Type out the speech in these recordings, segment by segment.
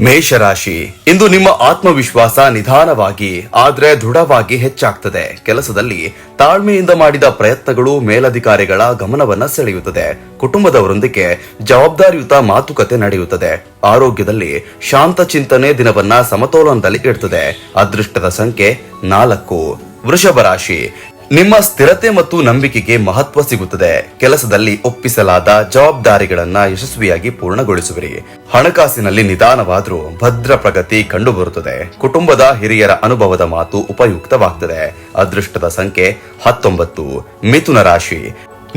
ಮೇಷರಾಶಿ, ಇಂದು ನಿಮ್ಮ ಆತ್ಮವಿಶ್ವಾಸ ನಿಧಾನವಾಗಿ ಆದ್ರೆ ದೃಢವಾಗಿ ಹೆಚ್ಚಾಗ್ತದೆ. ಕೆಲಸದಲ್ಲಿ ತಾಳ್ಮೆಯಿಂದ ಮಾಡಿದ ಪ್ರಯತ್ನಗಳು ಮೇಲಧಿಕಾರಿಗಳ ಗಮನವನ್ನ ಸೆಳೆಯುತ್ತದೆ. ಕುಟುಂಬದವರೊಂದಿಗೆ ಜವಾಬ್ದಾರಿಯುತ ಮಾತುಕತೆ ನಡೆಯುತ್ತದೆ. ಆರೋಗ್ಯದಲ್ಲಿ ಶಾಂತ ಚಿಂತನೆ ದಿನವನ್ನ ಸಮತೋಲನದಲ್ಲಿ ಇಡ್ತದೆ. ಅದೃಷ್ಟದ ಸಂಖ್ಯೆ 4. ವೃಷಭ ರಾಶಿ, ನಿಮ್ಮ ಸ್ಥಿರತೆ ಮತ್ತು ನಂಬಿಕೆಗೆ ಮಹತ್ವ ಸಿಗುತ್ತದೆ. ಕೆಲಸದಲ್ಲಿ ಒಪ್ಪಿಸಲಾದ ಜವಾಬ್ದಾರಿಗಳನ್ನ ಯಶಸ್ವಿಯಾಗಿ ಪೂರ್ಣಗೊಳಿಸುವಿರಿ. ಹಣಕಾಸಿನಲ್ಲಿ ನಿಧಾನವಾದರೂ ಭದ್ರ ಪ್ರಗತಿ ಕಂಡುಬರುತ್ತದೆ. ಕುಟುಂಬದ ಹಿರಿಯರ ಅನುಭವದ ಮಾತು ಉಪಯುಕ್ತವಾಗ್ತದೆ. ಅದೃಷ್ಟದ ಸಂಖ್ಯೆ 19. ಮಿಥುನ ರಾಶಿ,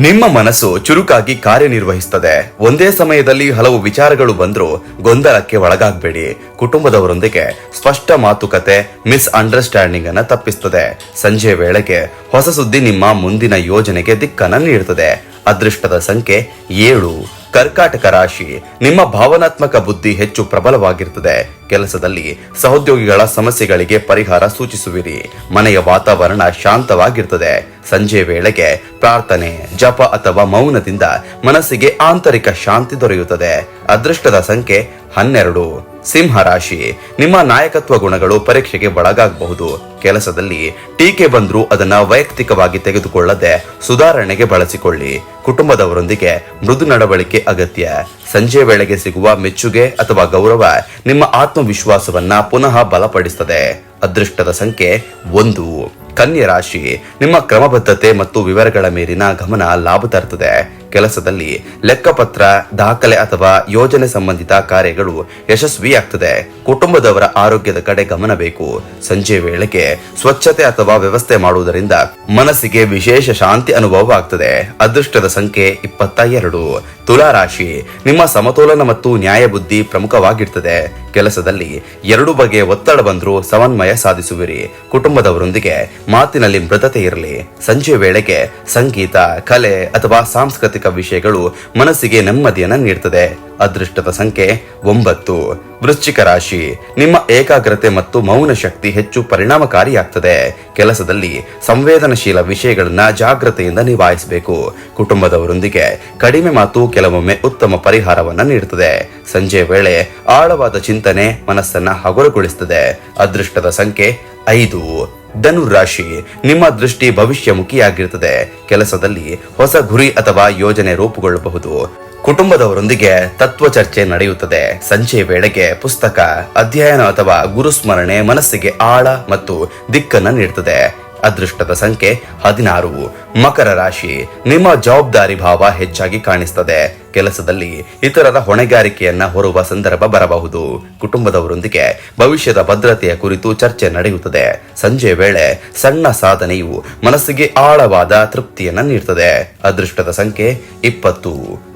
ನಿಮ್ಮ ಮನಸ್ಸು ಚುರುಕಾಗಿ ಕಾರ್ಯನಿರ್ವಹಿಸುತ್ತದೆ. ಒಂದೇ ಸಮಯದಲ್ಲಿ ಹಲವು ವಿಚಾರಗಳು ಬಂದರೂ ಗೊಂದಲಕ್ಕೆ ಒಳಗಾಗಬೇಡಿ. ಕುಟುಂಬದವರೊಂದಿಗೆ ಸ್ಪಷ್ಟ ಮಾತುಕತೆ ಮಿಸ್ಅಂಡರ್ಸ್ಟ್ಯಾಂಡಿಂಗ್ ಅನ್ನ ತಪ್ಪಿಸುತ್ತದೆ. ಸಂಜೆ ವೇಳೆಗೆ ಹೊಸ ಸುದ್ದಿ ನಿಮ್ಮ ಮುಂದಿನ ಯೋಜನೆಗೆ ದಿಕ್ಕನ್ನು ನೀಡುತ್ತದೆ. ಅದೃಷ್ಟದ ಸಂಖ್ಯೆ 7. ಕರ್ಕಾಟಕ ರಾಶಿ, ನಿಮ್ಮ ಭಾವನಾತ್ಮಕ ಬುದ್ಧಿ ಹೆಚ್ಚು ಪ್ರಬಲವಾಗಿರುತ್ತದೆ. ಕೆಲಸದಲ್ಲಿ ಸಹೋದ್ಯೋಗಿಗಳ ಸಮಸ್ಯೆಗಳಿಗೆ ಪರಿಹಾರ ಸೂಚಿಸುವಿರಿ. ಮನೆಯ ವಾತಾವರಣ ಶಾಂತವಾಗಿರುತ್ತದೆ. ಸಂಜೆ ವೇಳೆಗೆ ಪ್ರಾರ್ಥನೆ, ಜಪ ಅಥವಾ ಮೌನದಿಂದ ಮನಸ್ಸಿಗೆ ಆಂತರಿಕ ಶಾಂತಿ ದೊರೆಯುತ್ತದೆ. ಅದೃಷ್ಟದ ಸಂಖ್ಯೆ 12. ಸಿಂಹ ರಾಶಿ, ನಿಮ್ಮ ನಾಯಕತ್ವ ಗುಣಗಳು ಪರೀಕ್ಷೆಗೆ ಒಳಗಾಗಬಹುದು. ಕೆಲಸದಲ್ಲಿ ಟೀಕೆ ಬಂದರೂ ಅದನ್ನ ವೈಯಕ್ತಿಕವಾಗಿ ತೆಗೆದುಕೊಳ್ಳದೆ ಸುಧಾರಣೆಗೆ ಬಳಸಿಕೊಳ್ಳಿ. ಕುಟುಂಬದವರೊಂದಿಗೆ ಮೃದು ನಡವಳಿಕೆ ಅಗತ್ಯ. ಸಂಜೆ ವೇಳೆಗೆ ಸಿಗುವ ಮೆಚ್ಚುಗೆ ಅಥವಾ ಗೌರವ ನಿಮ್ಮ ಆತ್ಮವಿಶ್ವಾಸವನ್ನ ಪುನಃ ಬಲಪಡಿಸುತ್ತದೆ. ಅದೃಷ್ಟದ ಸಂಖ್ಯೆ 1. ಕನ್ಯಾ ರಾಶಿ, ನಿಮ್ಮ ಕ್ರಮಬದ್ಧತೆ ಮತ್ತು ವಿವರಗಳ ಮೇಲಿನ ಗಮನ ಲಾಭ ತರುತ್ತದೆ. ಕೆಲಸದಲ್ಲಿ ಲೆಕ್ಕಪತ್ರ, ದಾಖಲೆ ಅಥವಾ ಯೋಜನೆ ಸಂಬಂಧಿತ ಕಾರ್ಯಗಳು ಯಶಸ್ವಿಯಾಗ್ತದೆ. ಕುಟುಂಬದವರ ಆರೋಗ್ಯದ ಕಡೆ ಗಮನ ಬೇಕು. ಸಂಜೆ ವೇಳೆಗೆ ಸ್ವಚ್ಛತೆ ಅಥವಾ ವ್ಯವಸ್ಥೆ ಮಾಡುವುದರಿಂದ ಮನಸ್ಸಿಗೆ ವಿಶೇಷ ಶಾಂತಿ ಅನುಭವವಾಗ್ತದೆ. ಅದೃಷ್ಟದ ಸಂಖ್ಯೆ 22. ತುಲಾ ರಾಶಿ, ನಿಮ್ಮ ಸಮತೋಲನ ಮತ್ತು ನ್ಯಾಯ ಬುದ್ಧಿ ಪ್ರಮುಖವಾಗಿರ್ತದೆ. ಕೆಲಸದಲ್ಲಿ ಎರಡು ಬಗೆಯ ಒತ್ತಡ ಬಂದರೂ ಸಮನ್ವಯ ಸಾಧಿಸುವಿರಿ. ಕುಟುಂಬದವರೊಂದಿಗೆ ಮಾತಿನಲ್ಲಿ ಮೃದತೆ ಇರಲಿ. ಸಂಜೆ ವೇಳೆಗೆ ಸಂಗೀತ, ಕಲೆ ಅಥವಾ ಸಾಂಸ್ಕೃತಿಕ ವಿಷಯಗಳು ಮನಸ್ಸಿಗೆ ನೆಮ್ಮದಿಯನ್ನು ನೀಡುತ್ತದೆ. ಅದೃಷ್ಟದ ಸಂಖ್ಯೆ 9. ವೃಶ್ಚಿಕ ರಾಶಿ, ನಿಮ್ಮ ಏಕಾಗ್ರತೆ ಮತ್ತು ಮೌನ ಶಕ್ತಿ ಹೆಚ್ಚು ಪರಿಣಾಮಕಾರಿಯಾಗ್ತದೆ. ಕೆಲಸದಲ್ಲಿ ಸಂವೇದನಶೀಲ ವಿಷಯಗಳನ್ನ ಜಾಗ್ರತೆಯಿಂದ ನಿಭಾಯಿಸಬೇಕು. ಕುಟುಂಬದವರೊಂದಿಗೆ ಕಡಿಮೆ ಮಾತು ಕೆಲವೊಮ್ಮೆ ಉತ್ತಮ ಪರಿಹಾರವನ್ನ ನೀಡುತ್ತದೆ. ಸಂಜೆ ವೇಳೆ ಆಳವಾದ ಚಿಂತನೆ ಮನಸ್ಸನ್ನ ಹಗುರಗೊಳಿಸುತ್ತದೆ. ಅದೃಷ್ಟದ ಸಂಖ್ಯೆ 5. ಧನುರಾಶಿ, ನಿಮ್ಮ ದೃಷ್ಟಿ ಭವಿಷ್ಯಮುಖಿಯಾಗಿರುತ್ತದೆ. ಕೆಲಸದಲ್ಲಿ ಹೊಸ ಗುರಿ ಅಥವಾ ಯೋಜನೆ ರೂಪುಗೊಳ್ಳಬಹುದು. ಕುಟುಂಬದವರೊಂದಿಗೆ ತತ್ವ ಚರ್ಚೆ ನಡೆಯುತ್ತದೆ. ಸಂಜೆ ವೇಳೆಗೆ ಪುಸ್ತಕ, ಅಧ್ಯಯನ ಅಥವಾ ಗುರುಸ್ಮರಣೆ ಮನಸ್ಸಿಗೆ ಆಳ ಮತ್ತು ದಿಕ್ಕನ್ನು ನೀಡುತ್ತದೆ. ಅದೃಷ್ಟದ ಸಂಖ್ಯೆ 16. ಮಕರ ರಾಶಿ, ನಿಮ್ಮ ಜವಾಬ್ದಾರಿ ಭಾವ ಹೆಚ್ಚಾಗಿ ಕಾಣಿಸುತ್ತದೆ. ಕೆಲಸದಲ್ಲಿ ಇತರರ ಹೊಣೆಗಾರಿಕೆಯನ್ನ ಹೊರುವ ಸಂದರ್ಭ ಬರಬಹುದು. ಕುಟುಂಬದವರೊಂದಿಗೆ ಭವಿಷ್ಯದ ಭದ್ರತೆಯ ಕುರಿತು ಚರ್ಚೆ ನಡೆಯುತ್ತದೆ. ಸಂಜೆ ವೇಳೆ ಸಣ್ಣ ಸಾಧನೆಯು ಮನಸ್ಸಿಗೆ ಆಳವಾದ ತೃಪ್ತಿಯನ್ನ ನೀಡುತ್ತದೆ. ಅದೃಷ್ಟದ ಸಂಖ್ಯೆ 20.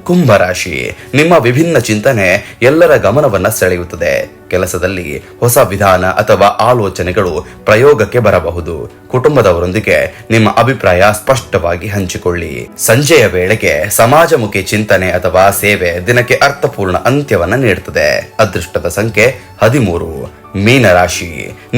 ಕುಂಭರಾಶಿ, ನಿಮ್ಮ ವಿಭಿನ್ನ ಚಿಂತನೆ ಎಲ್ಲರ ಗಮನವನ್ನ ಸೆಳೆಯುತ್ತದೆ. ಕೆಲಸದಲ್ಲಿ ಹೊಸ ವಿಧಾನ ಅಥವಾ ಆಲೋಚನೆಗಳು ಪ್ರಯೋಗಕ್ಕೆ ಬರಬಹುದು. ಕುಟುಂಬದವರೊಂದಿಗೆ ನಿಮ್ಮ ಅಭಿಪ್ರಾಯ ಸ್ಪಷ್ಟವಾಗಿ ಹಂಚಿಕೊಳ್ಳಿ. ಸಂಜೆಯ ವೇಳೆಗೆ ಸಮಾಜಮುಖಿ ಚಿಂತನೆ ಅಥವಾ ಸೇವೆ ದಿನಕ್ಕೆ ಅರ್ಥಪೂರ್ಣ ಅಂತ್ಯವನ್ನ ನೀಡುತ್ತದೆ. ಅದೃಷ್ಟದ ಸಂಖ್ಯೆ 13. ಮೀನರಾಶಿ,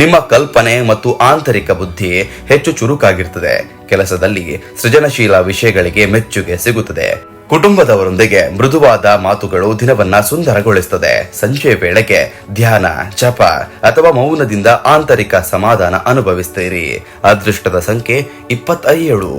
ನಿಮ್ಮ ಕಲ್ಪನೆ ಮತ್ತು ಆಂತರಿಕ ಬುದ್ಧಿ ಹೆಚ್ಚು ಚುರುಕಾಗಿರುತ್ತದೆ. ಕೆಲಸದಲ್ಲಿ ಸೃಜನಶೀಲ ವಿಷಯಗಳಿಗೆ ಮೆಚ್ಚುಗೆ ಸಿಗುತ್ತದೆ. ಕುಟುಂಬದವರೊಂದಿಗೆ ಮೃದುವಾದ ಮಾತುಗಳು ದಿನವನ್ನ ಸುಂದರಗೊಳಿಸುತ್ತದೆ. ಸಂಜೆ ವೇಳೆಗೆ ಧ್ಯಾನ, ಜಪ ಅಥವಾ ಮೌನದಿಂದ ಆಂತರಿಕ ಸಮಾಧಾನ ಅನುಭವಿಸುತ್ತೀರಿ. ಅದೃಷ್ಟದ ಸಂಖ್ಯೆ 27.